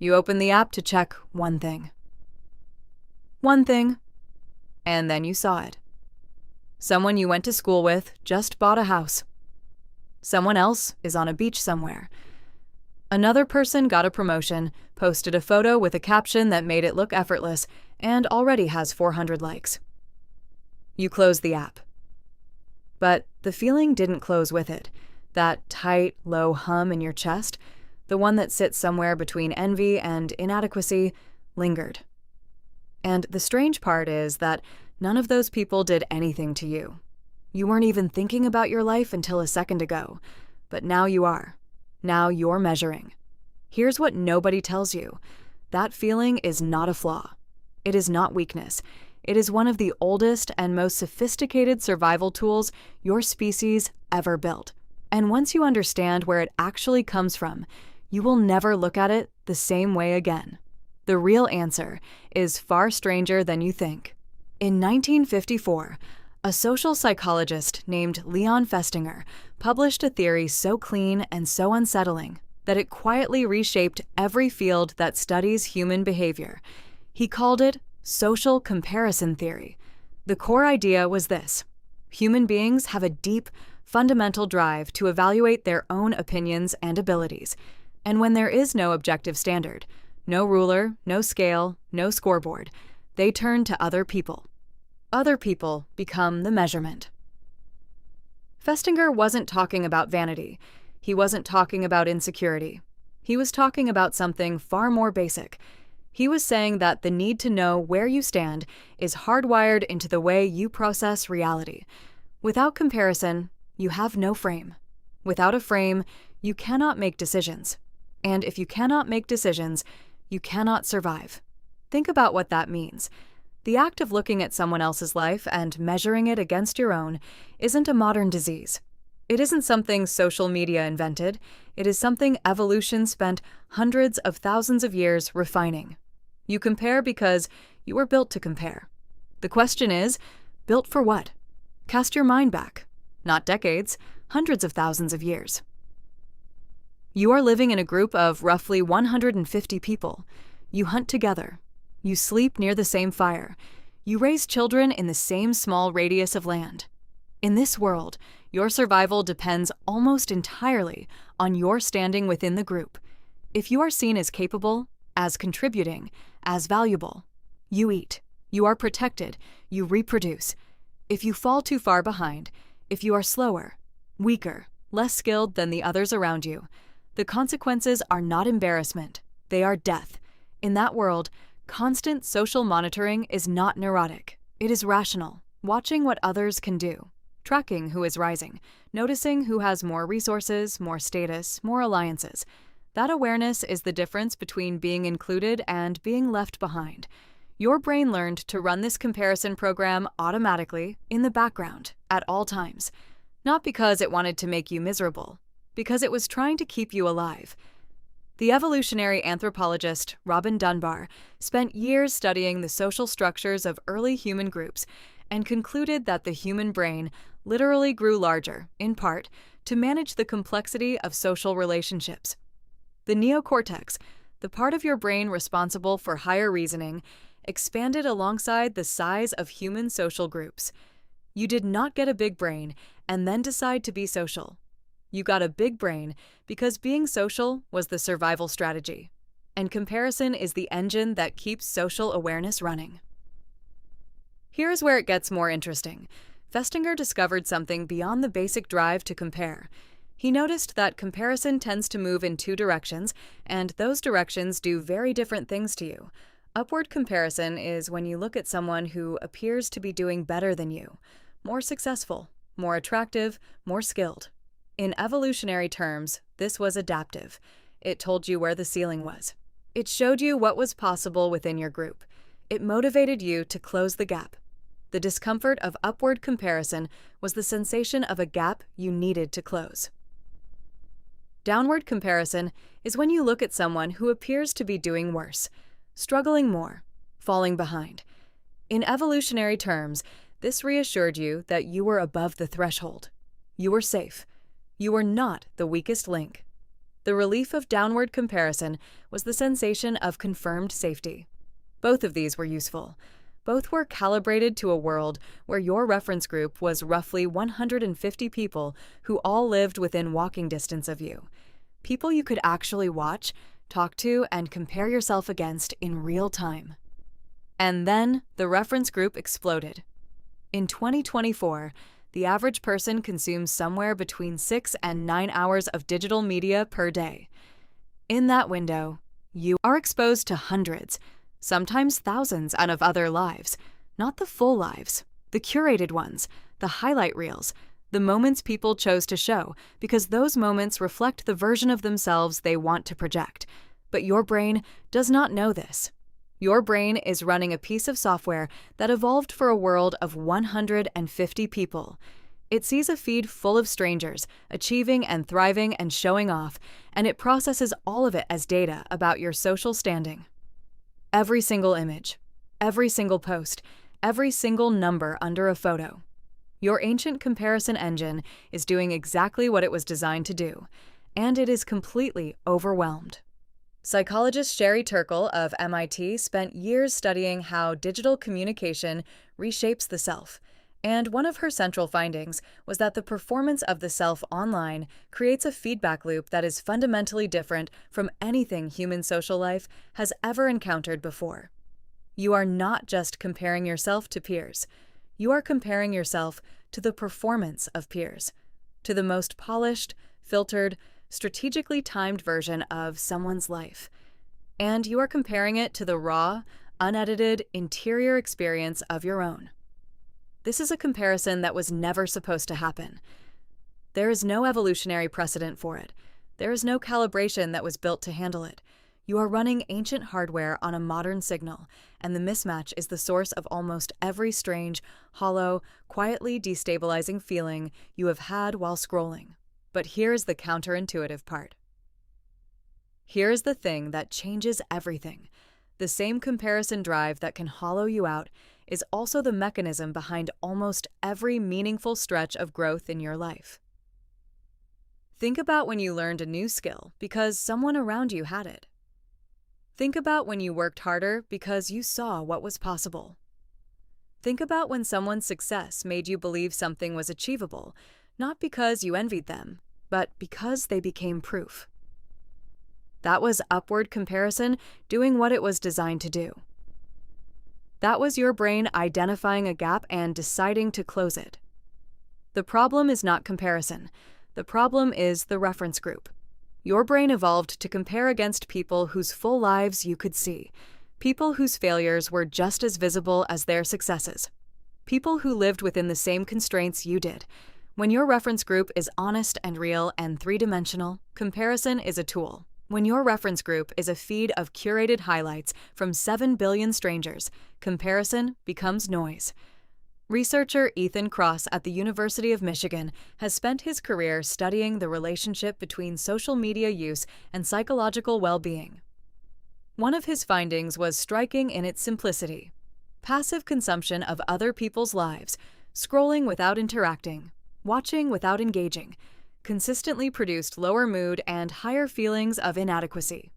You opened the app to check one thing. One thing. And then you saw it. Someone you went to school with just bought a house. Someone else is on a beach somewhere. Another person got a promotion, posted a photo with a caption that made it look effortless, and already has 400 likes. You close the app. But the feeling didn't close with it. That tight, low hum in your chest, the one that sits somewhere between envy and inadequacy, lingered. And the strange part is that none of those people did anything to you. You weren't even thinking about your life until a second ago, but now you are. Now you're measuring. Here's what nobody tells you. That feeling is not a flaw. It is not weakness. It is one of the oldest and most sophisticated survival tools your species ever built. And once you understand where it actually comes from, you will never look at it the same way again. The real answer is far stranger than you think. In 1954, a social psychologist named Leon Festinger published a theory so clean and so unsettling that it quietly reshaped every field that studies human behavior. He called it social comparison theory. The core idea was this: human beings have a deep, fundamental drive to evaluate their own opinions and abilities. And when there is no objective standard, no ruler, no scale, no scoreboard, they turn to other people. Other people become the measurement. Festinger wasn't talking about vanity. He wasn't talking about insecurity. He was talking about something far more basic. He was saying that the need to know where you stand is hardwired into the way you process reality. Without comparison, you have no frame. Without a frame, you cannot make decisions. And if you cannot make decisions, you cannot survive. Think about what that means. The act of looking at someone else's life and measuring it against your own isn't a modern disease. It isn't something social media invented. It is something evolution spent hundreds of thousands of years refining. You compare because you were built to compare. The question is, built for what? Cast your mind back. Not decades, hundreds of thousands of years. You are living in a group of roughly 150 people. You hunt together. You sleep near the same fire. You raise children in the same small radius of land. In this world, your survival depends almost entirely on your standing within the group. If you are seen as capable, as contributing, as valuable, you eat, you are protected, you reproduce. If you fall too far behind, if you are slower, weaker, less skilled than the others around you, the consequences are not embarrassment, they are death. In that world, constant social monitoring is not neurotic. It is rational, watching what others can do, tracking who is rising, noticing who has more resources, more status, more alliances. That awareness is the difference between being included and being left behind. Your brain learned to run this comparison program automatically, in the background, at all times. Not because it wanted to make you miserable, because it was trying to keep you alive. The evolutionary anthropologist Robin Dunbar spent years studying the social structures of early human groups and concluded that the human brain literally grew larger, in part, to manage the complexity of social relationships. The neocortex, the part of your brain responsible for higher reasoning, expanded alongside the size of human social groups. You did not get a big brain and then decide to be social. You got a big brain because being social was the survival strategy, and comparison is the engine that keeps social awareness running. Here's where it gets more interesting. Festinger discovered something beyond the basic drive to compare. He noticed that comparison tends to move in two directions, and those directions do very different things to you. Upward comparison is when you look at someone who appears to be doing better than you, more successful, more attractive, more skilled. In evolutionary terms, this was adaptive. It told you where the ceiling was. It showed you what was possible within your group. It motivated you to close the gap. The discomfort of upward comparison was the sensation of a gap you needed to close. Downward comparison is when you look at someone who appears to be doing worse, struggling more, falling behind. In evolutionary terms, this reassured you that you were above the threshold. You were safe. You were not the weakest link. The relief of downward comparison was the sensation of confirmed safety. Both of these were useful. Both were calibrated to a world where your reference group was roughly 150 people who all lived within walking distance of you. People you could actually watch, talk to, and compare yourself against in real time. And then the reference group exploded. In 2024, the average person consumes somewhere between 6 and 9 hours of digital media per day. In that window, you are exposed to hundreds, sometimes thousands, of other lives. Not the full lives, the curated ones, the highlight reels, the moments people chose to show, because those moments reflect the version of themselves they want to project. But your brain does not know this. Your brain is running a piece of software that evolved for a world of 150 people. It sees a feed full of strangers, achieving and thriving and showing off, and it processes all of it as data about your social standing. Every single image, every single post, every single number under a photo. Your ancient comparison engine is doing exactly what it was designed to do, and it is completely overwhelmed. Psychologist Sherry Turkle of MIT spent years studying how digital communication reshapes the self, and one of her central findings was that the performance of the self online creates a feedback loop that is fundamentally different from anything human social life has ever encountered before. You are not just comparing yourself to peers. You are comparing yourself to the performance of peers, to the most polished, filtered, strategically timed version of someone's life. And you are comparing it to the raw, unedited, interior experience of your own. This is a comparison that was never supposed to happen. There is no evolutionary precedent for it. There is no calibration that was built to handle it. You are running ancient hardware on a modern signal, and the mismatch is the source of almost every strange, hollow, quietly destabilizing feeling you have had while scrolling. But here's the counterintuitive part. Here's the thing that changes everything. The same comparison drive that can hollow you out is also the mechanism behind almost every meaningful stretch of growth in your life. Think about when you learned a new skill because someone around you had it. Think about when you worked harder because you saw what was possible. Think about when someone's success made you believe something was achievable, not because you envied them, but because they became proof. That was upward comparison doing what it was designed to do. That was your brain identifying a gap and deciding to close it. The problem is not comparison. The problem is the reference group. Your brain evolved to compare against people whose full lives you could see, people whose failures were just as visible as their successes, people who lived within the same constraints you did. When your reference group is honest and real and three-dimensional, comparison is a tool. When your reference group is a feed of curated highlights from 7 billion strangers, comparison becomes noise. Researcher Ethan Kross at the University of Michigan has spent his career studying the relationship between social media use and psychological well-being. One of his findings was striking in its simplicity. Passive consumption of other people's lives, scrolling without interacting, watching without engaging, consistently produced lower mood and higher feelings of inadequacy.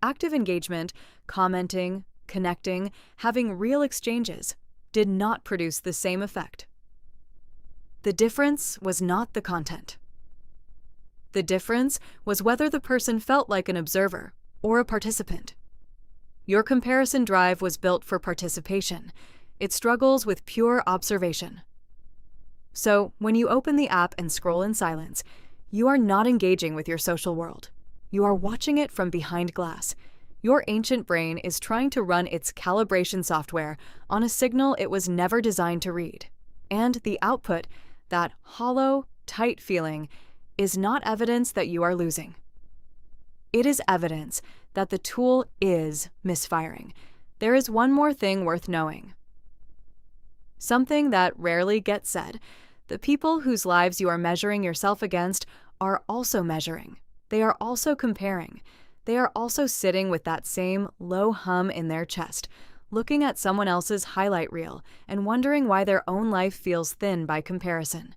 Active engagement, commenting, connecting, having real exchanges, did not produce the same effect. The difference was not the content. The difference was whether the person felt like an observer or a participant. Your comparison drive was built for participation. It struggles with pure observation. So, when you open the app and scroll in silence, you are not engaging with your social world. You are watching it from behind glass. Your ancient brain is trying to run its calibration software on a signal it was never designed to read. And the output, that hollow, tight feeling, is not evidence that you are losing. It is evidence that the tool is misfiring. There is one more thing worth knowing. Something that rarely gets said. The people whose lives you are measuring yourself against are also measuring. They are also comparing. They are also sitting with that same low hum in their chest, looking at someone else's highlight reel and wondering why their own life feels thin by comparison.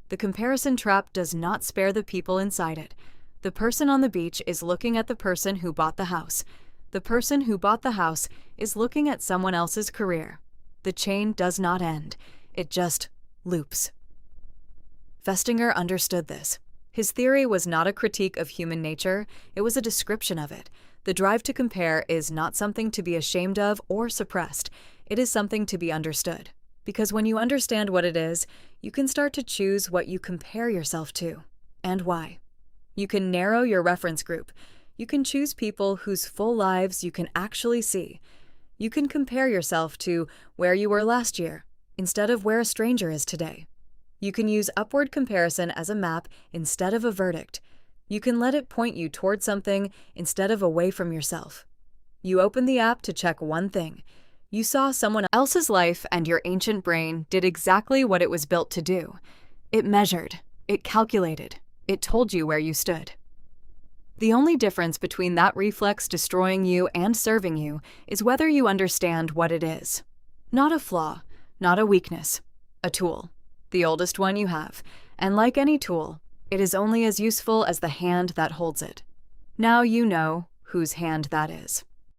The comparison trap does not spare the people inside it. The person on the beach is looking at the person who bought the house. The person who bought the house is looking at someone else's career. The chain does not end. It just loops. Festinger understood this. His theory was not a critique of human nature, it was a description of it. The drive to compare is not something to be ashamed of or suppressed. It is something to be understood. Because when you understand what it is, you can start to choose what you compare yourself to and why. You can narrow your reference group. You can choose people whose full lives you can actually see. You can compare yourself to where you were last year instead of where a stranger is today. You can use upward comparison as a map instead of a verdict. You can let it point you toward something instead of away from yourself. You open the app to check one thing. You saw someone else's life and your ancient brain did exactly what it was built to do. It measured. It calculated. It told you where you stood. The only difference between that reflex destroying you and serving you is whether you understand what it is. Not a flaw, not a weakness, a tool. The oldest one you have, and like any tool, it is only as useful as the hand that holds it. Now you know whose hand that is.